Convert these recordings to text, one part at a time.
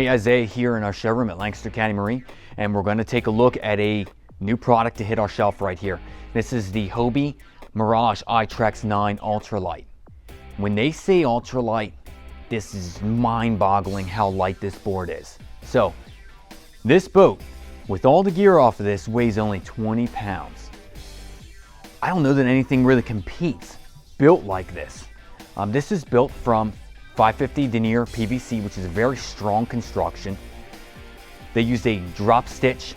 Hey, Isaiah here in our showroom at Lancaster County Marine, and we're going to take a look at a new product to hit our shelf right here. This is the Hobie Mirage iTrek 9 Ultralight. When they say ultralight, this is mind-boggling how light this board is. So, this boat, with all the gear off of this, weighs only 20 pounds. I don't know that anything really competes built like this. This is built from 550 denier PVC, which is a very strong construction. They used a drop stitch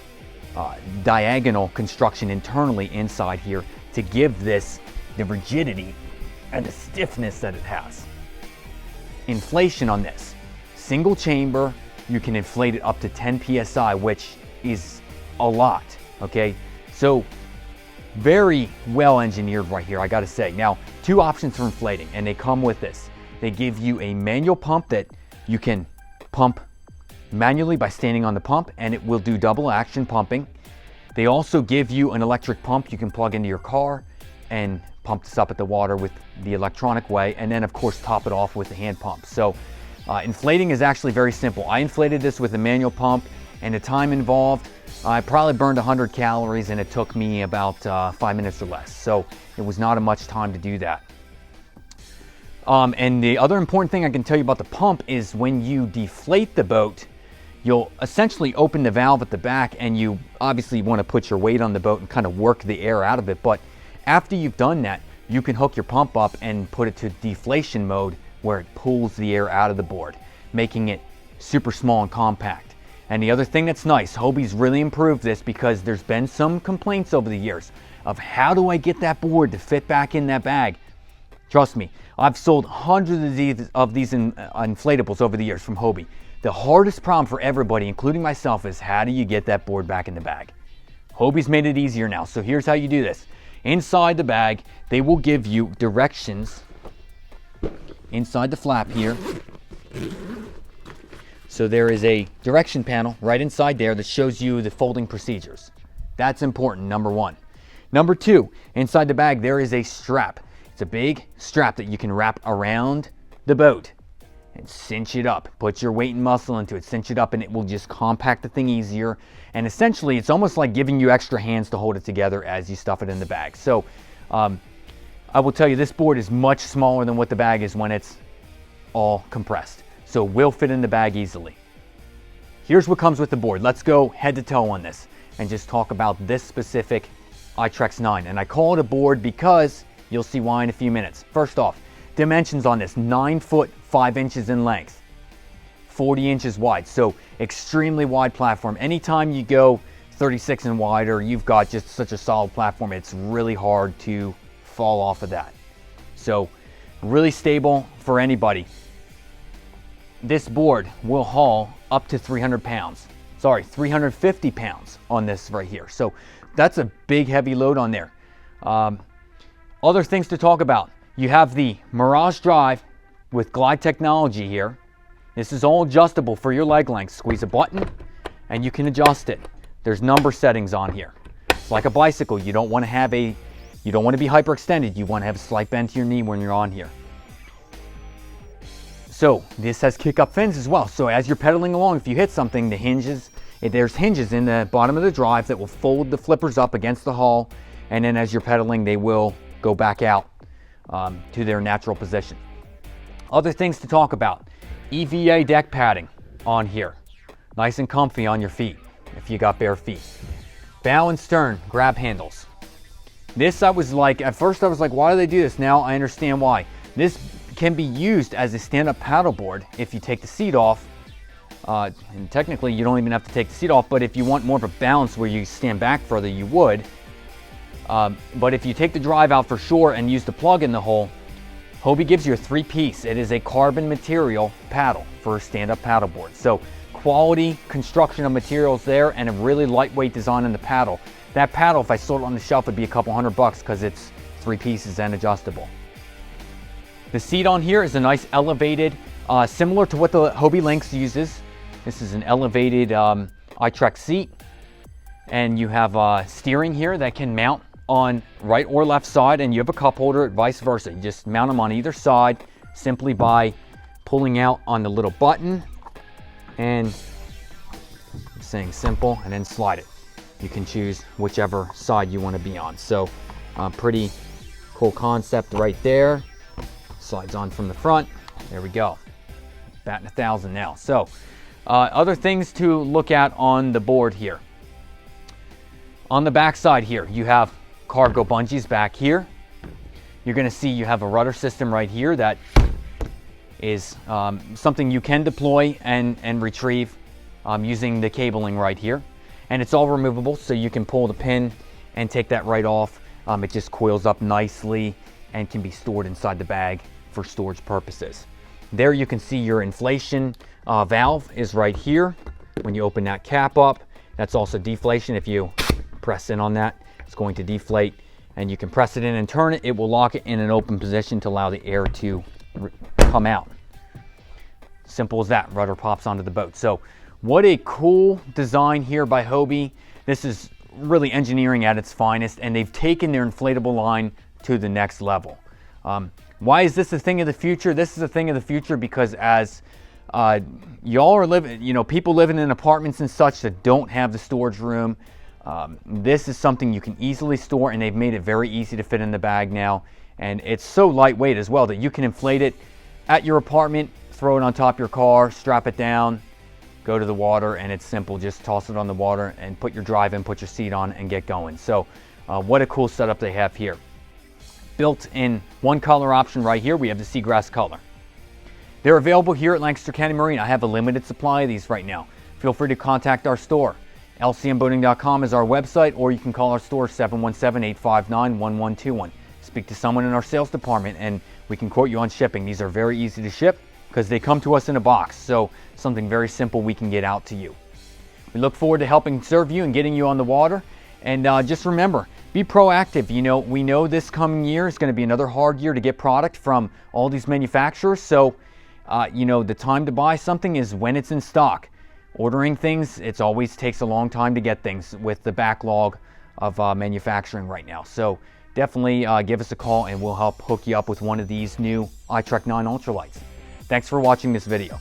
diagonal construction internally inside here to give this the rigidity and the stiffness that it has. Inflation on this, single chamber, you can inflate it up to 10 psi, which is a lot, okay? So very well engineered right here, I gotta say. Now, two options for inflating, and they come with this. They give you a manual pump that you can pump manually by standing on the pump, and it will do double action pumping. They also give you an electric pump you can plug into your car and pump this up at the water with the electronic way, and then of course top it off with the hand pump. So inflating is actually very simple. I inflated this with a manual pump, and the time involved, I probably burned 100 calories, and it took me about 5 minutes or less. So it was not much time to do that. And the other important thing I can tell you about the pump is when you deflate the boat, you'll essentially open the valve at the back, and you obviously want to put your weight on the boat and kind of work the air out of it. But after you've done that, you can hook your pump up and put it to deflation mode, where it pulls the air out of the board, making it super small and compact. And the other thing that's nice, Hobie's really improved this, because there's been some complaints over the years of how do I get that board to fit back in that bag. Trust me, I've sold hundreds of these inflatables over the years from Hobie. The hardest problem for everybody, including myself, is how do you get that board back in the bag? Hobie's made it easier now, so here's how you do this. Inside the bag, they will give you directions inside the flap here. So there is a direction panel right inside there that shows you the folding procedures. That's important, number one. Number two, inside the bag there is a strap. It's a big strap that you can wrap around the boat and cinch it up. Put your weight and muscle into it, cinch it up, and it will just compact the thing easier. And essentially, it's almost like giving you extra hands to hold it together as you stuff it in the bag. So I will tell you, this board is much smaller than what the bag is when it's all compressed. So will fit in the bag easily. Here's what comes with the board. Let's go head to toe on this and just talk about this specific iTrek 9. And I call it a board because you'll see why in a few minutes. First off, dimensions on this: 9 foot 5 inches in length, 40 inches wide. So extremely wide platform. Anytime you go 36 and wider, you've got just such a solid platform. It's really hard to fall off of that. So really stable for anybody. This board will haul up to 300 pounds. Sorry, 350 pounds on this right here. So that's a big heavy load on there. Other things to talk about. You have the Mirage drive with glide technology here. This is all adjustable for your leg length. Squeeze a button and you can adjust it. There's number settings on here. It's like a bicycle. You don't want to be hyperextended. You want to have a slight bend to your knee when you're on here. So this has kick-up fins as well. So as you're pedaling along, if you hit something, there's hinges in the bottom of the drive that will fold the flippers up against the hull, and then as you're pedaling, they will go back out to their natural position. Other things to talk about: EVA deck padding on here, nice and comfy on your feet if you got bare feet. Bow and stern grab handles. This, at first I was like, why do they do this? Now I understand why. This can be used as a stand-up paddleboard if you take the seat off. And technically you don't even have to take the seat off, but if you want more of a balance where you stand back further, you would. But if you take the drive out for shore and use the plug in the hole, Hobie gives you a 3-piece. It is a carbon material paddle for a stand-up paddleboard. So quality construction of materials there, and a really lightweight design in the paddle. That paddle, if I sold it on the shelf, would be a couple $100 because it's 3 pieces and adjustable. The seat on here is a nice elevated, similar to what the Hobie Lynx uses. This is an elevated iTrek seat, and you have steering here that can mount on right or left side, and you have a cup holder, vice versa. You just mount them on either side simply by pulling out on the little button and I'm saying simple, and then slide it. You can choose whichever side you want to be on. So pretty cool concept right there. Slides on from the front. There we go. Batting 1,000 now. So other things to look at on the board here. On the back side here, you have cargo bungees back here. You're going to see you have a rudder system right here that is something you can deploy and retrieve using the cabling right here. And it's all removable, so you can pull the pin and take that right off. It just coils up nicely and can be stored inside the bag for storage purposes. There you can see your inflation valve is right here. When you open that cap up, that's also deflation. If you press in on that, it's going to deflate, and you can press it in and turn it. It will lock it in an open position to allow the air to come out. Simple as that. Rudder pops onto the boat. So what a cool design here by Hobie. This is really engineering at its finest, and they've taken their inflatable line to the next level. Why is this a thing of the future? This is a thing of the future because as y'all are living, people living in apartments and such that don't have the storage room, this is something you can easily store, and they've made it very easy to fit in the bag now. And it's so lightweight as well that you can inflate it at your apartment, throw it on top of your car, strap it down, go to the water, and it's simple. Just toss it on the water and put your drive in, put your seat on, and get going. So what a cool setup they have here. Built in one color option right here, we have the seagrass color. They're available here at Lancaster County Marine. I have a limited supply of these right now. Feel free to contact our store. lcmboating.com is our website, or you can call our store 717-859-1121. Speak to someone in our sales department and we can quote you on shipping. These are very easy to ship because they come to us in a box. So something very simple we can get out to you. We look forward to helping serve you and getting you on the water. And just remember, be proactive. We know this coming year is going to be another hard year to get product from all these manufacturers. So, the time to buy something is when it's in stock. Ordering things, it always takes a long time to get things with the backlog of manufacturing right now. So definitely give us a call and we'll help hook you up with one of these new iTrek 9 Ultralights. Thanks for watching this video.